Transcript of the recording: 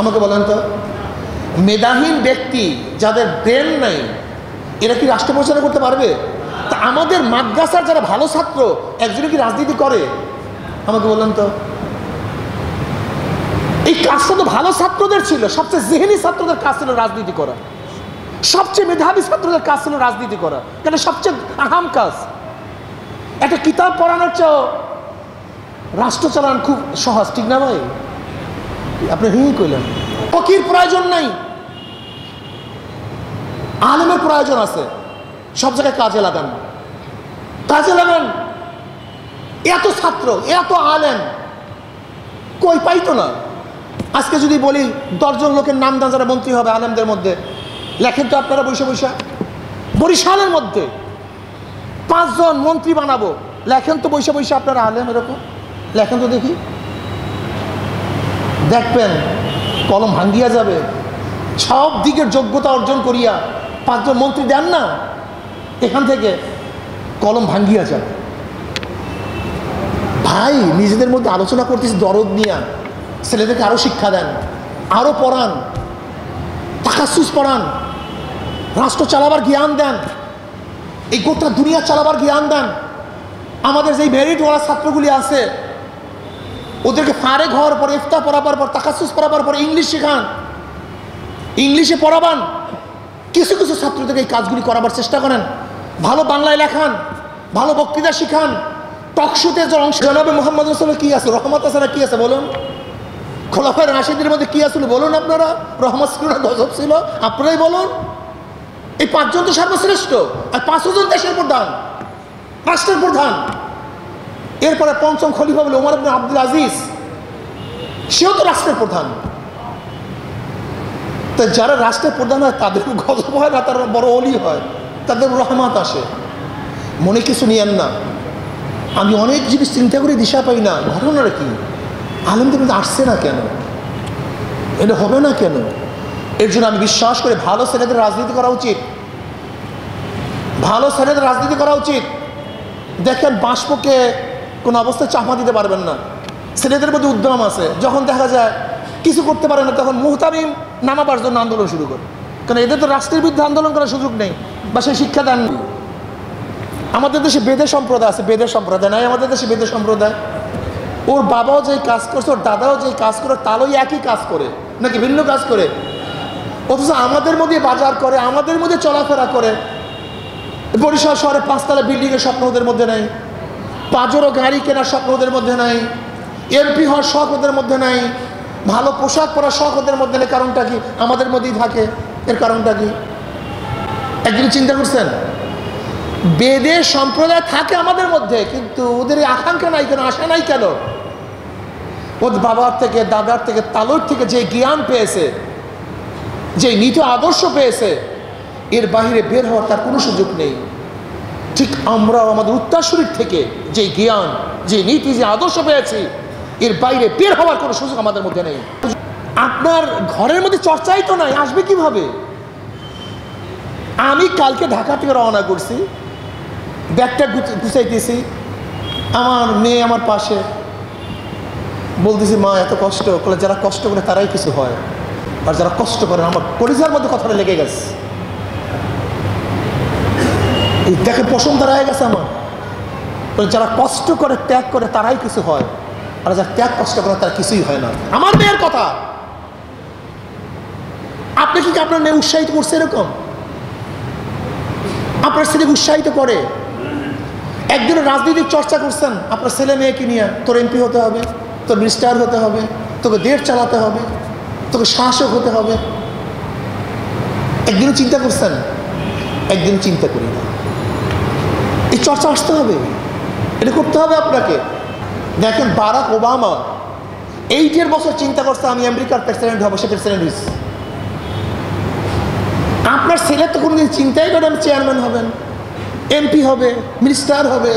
আমাকে বলেন তো, মেধাহীন ব্যক্তি যাদের ব্রেন নাই এরা কি রাষ্ট্র পরিচালনা করতে পারবে? তা আমাদের মাদ্রাসার যারা ভালো ছাত্র একজনে কি রাজনীতি করে? আমাকে বলেন তো। এই কাজটা তো ভালো ছাত্রদের ছিল, সবচেয়ে জেহেনি ছাত্রদের কাজ ছিল রাজনীতি করা, সবচেয়ে মেধাবী ছাত্রদের কাজ ছিল রাজনীতি করা, কেন সবচেয়ে আহাম কাজ। একটা কিতাব পড়ানোর চেয়ে রাষ্ট্র চালান খুব সহজ, ঠিক না ভাই? আপনি কইলেন ফকির প্রয়োজন নাই, আলেমের প্রয়োজন আছে। সব জায়গায় কাজে লাগান, কাজে লাগান। এত ছাত্র এত আলেম কই পাইতো না। আজকে যদি বলি 10 জন লোকের নাম দেন যারা মন্ত্রী হবে আলেমদের মধ্যে, লেখেন তো আপনারা বৈশা বৈশা। বরিশালের মধ্যে 5 জন মন্ত্রী বানাবো, লেখেন তো বৈশা বৈশা আপনারা আলেম, এরকম লেখেন তো দেখি। দেখবেন কলম ভাঙ্গিয়া যাবে। সব দিকের যোগ্যতা অর্জন করিয়া 5 জন মন্ত্রী দেন না, এখান থেকে কলম ভাঙ্গিয়া যাবে। ভাই নিজেদের মধ্যে আলোচনা করতেছি দরদ নিয়া, ছেলেদেরকে আরো শিক্ষা দেন, আরো পড়ান, তাকাসুস পড়ান, রাষ্ট্র চালাবার জ্ঞান দেন, এই গোটা দুনিয়া চালাবার জ্ঞান দেন। আমাদের যেই মেরিটওয়ালা ছাত্রগুলি আছে ওদেরকে ফারেক হওয়ার পর, ইফতা পড়াবার পর, তাকাসুস পড়াবার পর ইংলিশ শেখান, ইংলিশে পড়াবান। কিছু কিছু ছাত্রদেরকে এই কাজগুলি করাবার চেষ্টা করেন। ভালো বাংলায় লেখান, ভালো বক্তৃতা শিখান, টকশোতে যে অংশ। জনাবে মোহাম্মদ রাসূলের কি আছে? রহমত আছে না কি আছে বলুন? খোলাফায়ে রাশিদের মধ্যে কি আসলে বলুন আপনারা? রহমত ছিল না গজব ছিল? আপনারাই বলুন। এই 5 জন তো সর্বশ্রেষ্ঠ, আর 5 জন দেশের প্রধান, রাষ্ট্রের প্রধান। এরপরে 5ম খলিফা বলে ওমর ইবনে আব্দুল আজিজ, সেও তো রাষ্ট্রের প্রধান। তো যারা রাষ্ট্রের প্রধান হয় তাদের গজব হয় না, তারা বড় অলি হয়, তাদের রহমত আসে। মনে কিছু নিয়েন না। আমি অনেক জিনিস চিন্তা করে দিশা পাই না, ঘটনাটা কি? আলেমদের মধ্যে আসছে না কেন? এটা হবে না কেন? এর জন্য আমি বিশ্বাস করি ভালো ছেলেদের রাজনীতি করা উচিত, ভালো ছেলেদের রাজনীতি করা উচিত। দেখেন বাষ্পকে কোনো অবস্থায় চাপা দিতে পারবেন না। ছেলেদের মধ্যে উদ্যম আছে, যখন দেখা যায় কিছু করতে পারে না তখন মুহতামিম নামাবার জন্য আন্দোলন শুরু করে। কারণ এদের তো রাষ্ট্রের বিরুদ্ধে আন্দোলন করার সুযোগ নেই বা সেই শিক্ষা দেন। আমাদের দেশে বেদে সম্প্রদায় আছে, বেদে সম্প্রদায় নাই আমাদের দেশে। বেদে সম্প্রদায়, ওর বাবাও যে কাজ করছে, ওর দাদাও যে কাজ করে, তারই একই কাজ করে নাকি ভিন্ন কাজ করে? অথচ আমাদের মধ্যে বাজার করে, আমাদের মধ্যে চলাফেরা করে। বরিশাল শহরে 5 তলা বিল্ডিংয়ের স্বপ্ন ওদের মধ্যে নাই, পাজেরো গাড়ি কেনার স্বপ্ন ওদের মধ্যে নাই, এমপি হওয়ার শখ ওদের মধ্যে নাই, ভালো পোশাক পরার শখ ওদের মধ্যে নেই। কারণটা কি? আমাদের মধ্যেই থাকে। এর কারণটা কি? একদিন চিন্তা করছেন? বেদে সম্প্রদায় থাকে আমাদের মধ্যে, কিন্তু ওদের আকাঙ্ক্ষা নাই কেন, আশা নাই কেন? ওদের বাবার থেকে, দাদার থেকে, তালুর থেকে যে জ্ঞান পেয়েছে, যে নীতি আদর্শ পেয়েছে, এর বাহিরে বের হওয়ার তার কোনো সুযোগ নেই। ঠিক আমরাও আমাদের উত্তরসূরির থেকে যে জ্ঞান, যে নীতি, যে আদর্শ পেয়েছি, এর বাইরে বের হওয়ার কোনো সুযোগ আমাদের মধ্যে নেই। আপনার ঘরের মধ্যে চর্চাই তো নাই, আসবে কিভাবে? আমি কালকে ঢাকা থেকে রওনা করছি, ব্যাগটা গুছাইতেছি, আমার মেয়ে আমার পাশে, বলতেছি মা এত কষ্ট করে, যারা কষ্ট করে তারাই কিছু হয়, আর যারা কষ্ট করে, আমার কলিজার মধ্যে কথাটা লেগে গেছে। এই দেখে পশম দাঁড়ায় গেছে আমার। যারা কষ্ট করে, ত্যাগ করে, তারাই কিছু হয়, আর যারা ত্যাগ কষ্ট করে তারা কিছুই হয় না। আমার মেয়ের কথা। আপনি কি আপনার মেয়ে উৎসাহিত করছে এরকম? আপনার ছেলেকে উৎসাহিত করে? একদিনের রাজনৈতিক চর্চা করছেন আপনার ছেলে মেয়েকে নিয়ে, তোর এমপি হতে হবে, তোর মিনিস্টার হতে হবে, তোকে দেশ চালাতে হবে, তোকে শাসক হতে হবে? একদিনও চিন্তা করছেন? একদিন চিন্তা করি না। এই চর্চা আসতে হবে, এটা করতে হবে আপনাকে। দেখেন বারাক ওবামা 8 বছর চিন্তা করছে আমি আমেরিকার প্রেসিডেন্ট হবো, সে প্রেসিডেন্ট হয়েছে। আপনার ছেলে তো কোনোদিন চিন্তাই করে চেয়ারম্যান হবেন, এমপি হবে, মিনিস্টার হবে,